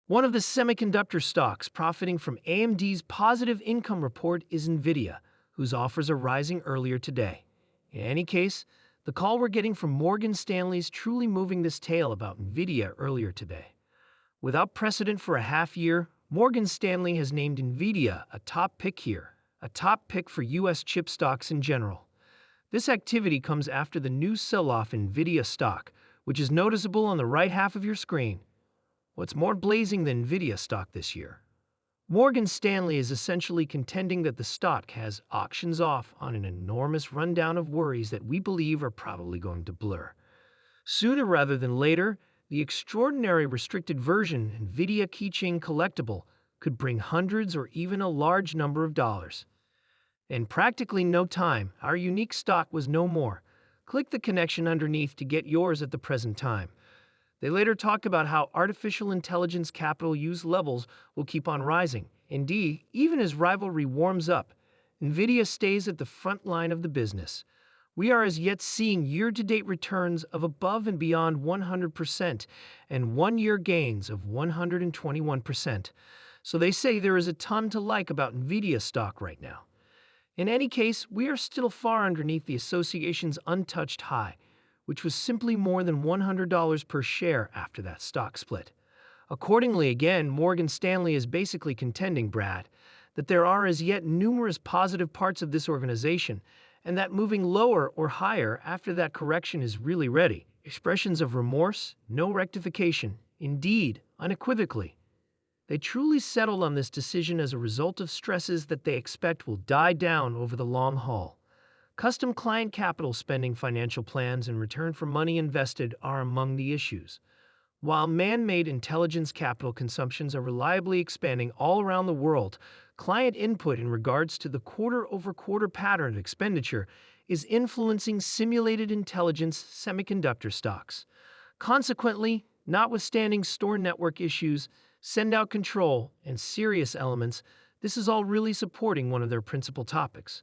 One of the semiconductor stocks profiting from AMD's positive income report is Nvidia, whose offers are rising earlier today. In any case, the call we're getting from Morgan Stanley is truly moving this tale about Nvidia earlier today. Without precedent for a half year, Morgan Stanley has named Nvidia a top pick here, a top pick for U.S. chip stocks in general. This activity comes after the new sell-off in Nvidia stock, which is noticeable on the right half of your screen. What's more blazing than Nvidia stock this year? Morgan Stanley is essentially contending that the stock has auctions off on an enormous rundown of worries that we believe are probably going to blur. Sooner rather than later, the extraordinary restricted version Nvidia Keychain collectible could bring hundreds or even a large number of dollars. In practically no time, our unique stock was no more. Click the connection underneath to get yours at the present time. They later talk about how artificial intelligence capital use levels will keep on rising. Indeed, even as rivalry warms up, Nvidia stays at the front line of the business. We are as yet seeing year-to-date returns of above and beyond 100% and one-year gains of 121%. So they say there is a ton to like about Nvidia stock right now. In any case, we are still far underneath the association's untouched high, which was simply more than $100 per share after that stock split. Accordingly, again, Morgan Stanley is basically contending, Brad, that there are as yet numerous positive parts of this organization, and that moving lower or higher after that correction is really ready. Expressions of remorse, no rectification, indeed, unequivocally. They truly settled on this decision as a result of stresses that they expect will die down over the long haul. Custom client capital spending financial plans in return for money invested are among the issues. While man-made intelligence capital consumptions are reliably expanding all around the world, client input in regards to the quarter-over-quarter pattern of expenditure is influencing simulated intelligence semiconductor stocks. Consequently, notwithstanding store network issues, send-out control, and serious elements, this is all really supporting one of their principal topics.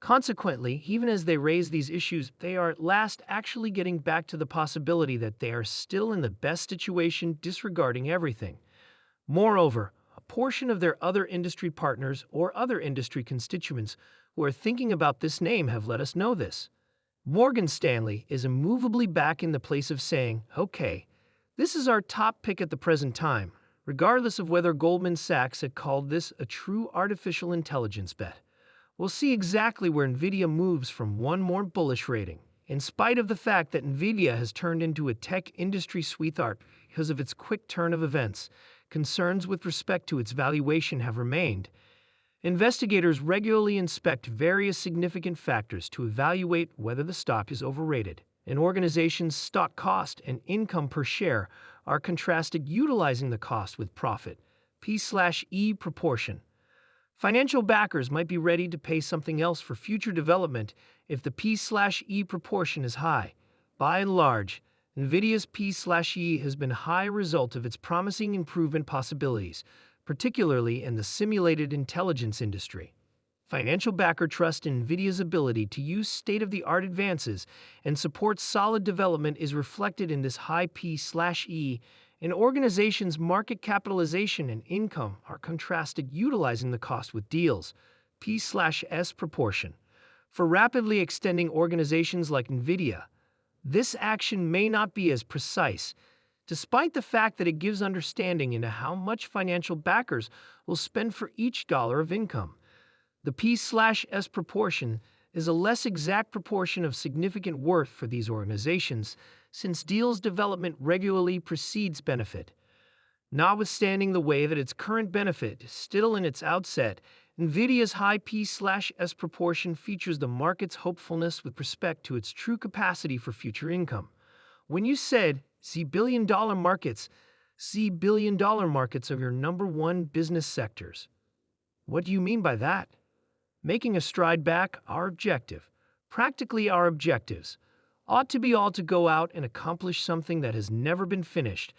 Consequently, even as they raise these issues, they are at last actually getting back to the possibility that they are still in the best situation disregarding everything. Moreover, a portion of their other industry partners or other industry constituents who are thinking about this name have let us know this. Morgan Stanley is immovably back in the place of saying, okay, this is our top pick at the present time, regardless of whether Goldman Sachs had called this a true artificial intelligence bet. We'll see exactly where Nvidia moves from one more bullish rating. In spite of the fact that Nvidia has turned into a tech industry sweetheart because of its quick turn of events, concerns with respect to its valuation have remained. Investigators regularly inspect various significant factors to evaluate whether the stock is overrated. An organization's stock cost and income per share are contrasted utilizing the cost with profit, P/E proportion. Financial backers might be ready to pay something else for future development if the P/E proportion is high. By and large, Nvidia's P/E has been high result of its promising improvement possibilities, particularly in the simulated intelligence industry. Financial backer trust in Nvidia's ability to use state-of-the-art advances and support solid development is reflected in this high P/E. An organization's market capitalization and income are contrasted utilizing the cost with deals, P/S proportion. For rapidly extending organizations like Nvidia, this action may not be as precise, despite the fact that it gives understanding into how much financial backers will spend for each dollar of income. The P/S proportion is a less exact proportion of significant worth for these organizations, since deals development regularly precedes benefit. Notwithstanding the way that its current benefit is still in its outset, Nvidia's high P/S proportion features the market's hopefulness with respect to its true capacity for future income. When you said, see billion-dollar markets of your number one business sectors. What do you mean by that? Making a stride back, our objectives, ought to be all to go out and accomplish something that has never been finished,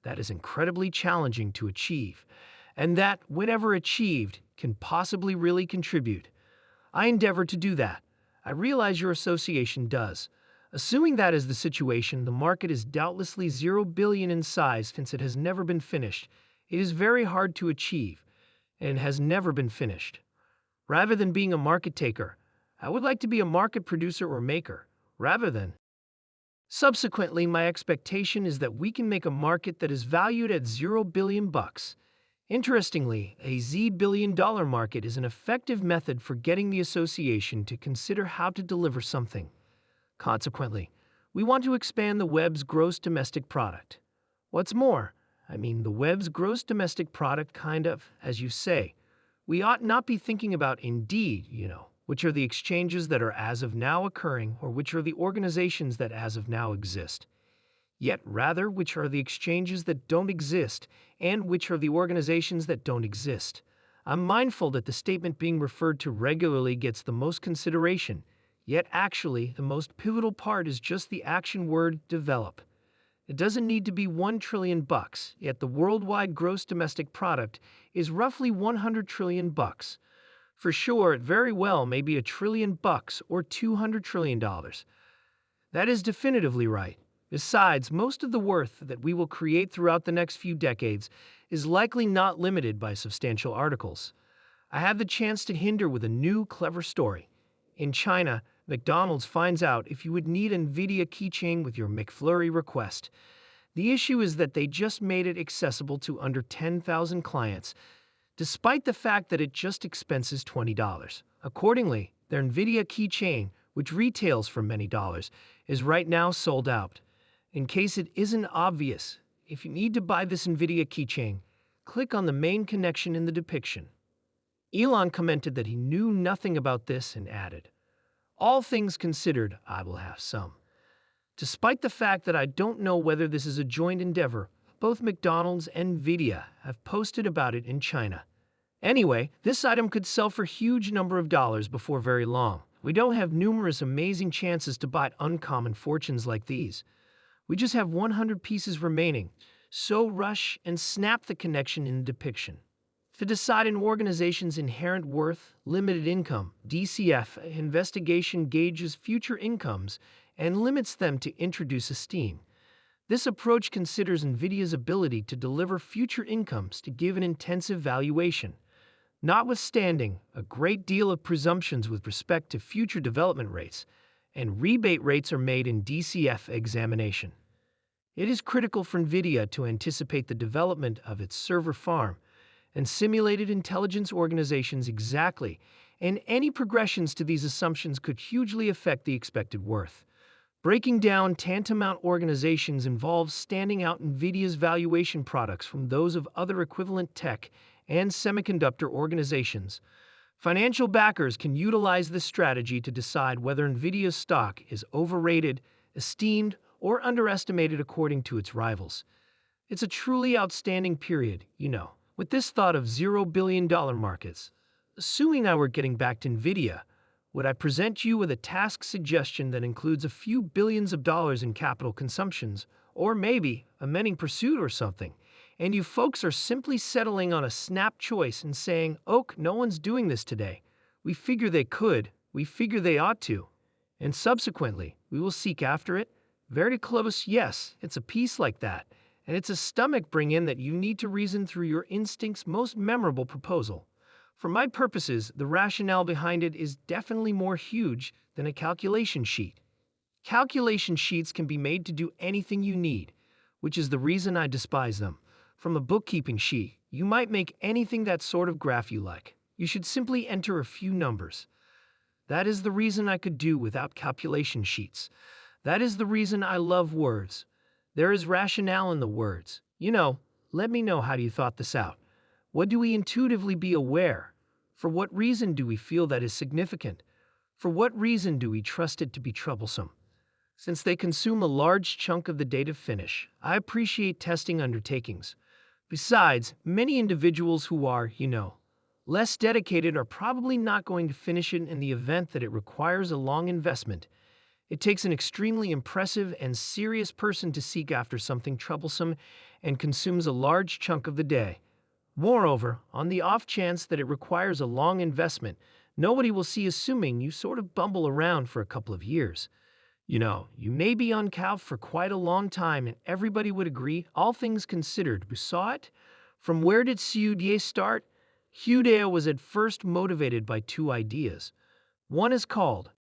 that is incredibly challenging to achieve, and that, whenever achieved, can possibly really contribute. I endeavor to do that. I realize your association does. Assuming that is the situation, the market is doubtlessly 0 billion in size since it has never been finished. It is very hard to achieve and has never been finished. Rather than being a market taker, I would like to be a market producer or maker, rather than. Subsequently, my expectation is that we can make a market that is valued at $0 billion. Interestingly, a $Z billion market is an effective method for getting the association to consider how to deliver something. Consequently, we want to expand the web's gross domestic product. What's more, the web's gross domestic product as you say. We ought not be thinking about Indeed, which are the exchanges that are as of now occurring or which are the organizations that as of now exist. Yet rather, which are the exchanges that don't exist and which are the organizations that don't exist. I'm mindful that the statement being referred to regularly gets the most consideration, yet actually the most pivotal part is just the action word develop. It doesn't need to be $1 trillion, yet the worldwide gross domestic product is roughly $100 trillion. For sure, it very well may be $1 trillion or $200 trillion. That is definitively right. Besides, most of the worth that we will create throughout the next few decades is likely not limited by substantial articles. I had the chance to hinder with a new, clever story. In China, McDonald's finds out if you would need Nvidia keychain with your McFlurry request. The issue is that they just made it accessible to under 10,000 clients, despite the fact that it just expenses $20. Accordingly, their Nvidia keychain, which retails for many dollars, is right now sold out. In case it isn't obvious, if you need to buy this Nvidia keychain, click on the main connection in the depiction. Elon commented that he knew nothing about this and added, "All things considered, I will have some." Despite the fact that I don't know whether this is a joint endeavor, both McDonald's and Nvidia have posted about it in China. Anyway, this item could sell for a huge number of dollars before very long. We don't have numerous amazing chances to buy uncommon fortunes like these. We just have 100 pieces remaining, so rush and snap the connection in the depiction. To decide an organization's inherent worth, limited income, DCF investigation gauges future incomes and limits them to introduce esteem. This approach considers Nvidia's ability to deliver future incomes to give an intensive valuation. Notwithstanding a great deal of presumptions with respect to future development rates, and rebate rates are made in DCF examination. It is critical for Nvidia to anticipate the development of its server farm and simulated intelligence organizations exactly, and any progressions to these assumptions could hugely affect the expected worth. Breaking down tantamount organizations involves standing out Nvidia's valuation products from those of other equivalent tech and semiconductor organizations. Financial backers can utilize this strategy to decide whether Nvidia's stock is overrated, esteemed, or underestimated according to its rivals. It's a truly outstanding period, with this thought of $0 billion markets. Assuming I were getting back to Nvidia, would I present you with a task suggestion that includes a few billions of dollars in capital consumptions, or maybe a menning pursuit or something, and you folks are simply settling on a snap choice and saying, "Oak, no one's doing this today. We figure they could, we figure they ought to," and subsequently, we will seek after it? Very close, yes, it's a piece like that, and it's a stomach bring in that you need to reason through your instinct's most memorable proposal. For my purposes, the rationale behind it is definitely more huge than a calculation sheet. Calculation sheets can be made to do anything you need, which is the reason I despise them. From a bookkeeping sheet, you might make anything that sort of graph you like. You should simply enter a few numbers. That is the reason I could do without calculation sheets. That is the reason I love words. There is rationale in the words. Let me know how you thought this out. What do we intuitively be aware? For what reason do we feel that is significant? For what reason do we trust it to be troublesome? Since they consume a large chunk of the data finish, I appreciate testing undertakings. Besides, many individuals who are, less dedicated are probably not going to finish it in the event that it requires a long investment. It takes an extremely impressive and serious person to seek after something troublesome and consumes a large chunk of the day. Moreover, on the off chance that it requires a long investment, nobody will see assuming you sort of bumble around for a couple of years. You may be on calf for quite a long time and everybody would agree, all things considered, we saw it. From where did NVDA start? NVDA was at first motivated by two ideas. One is called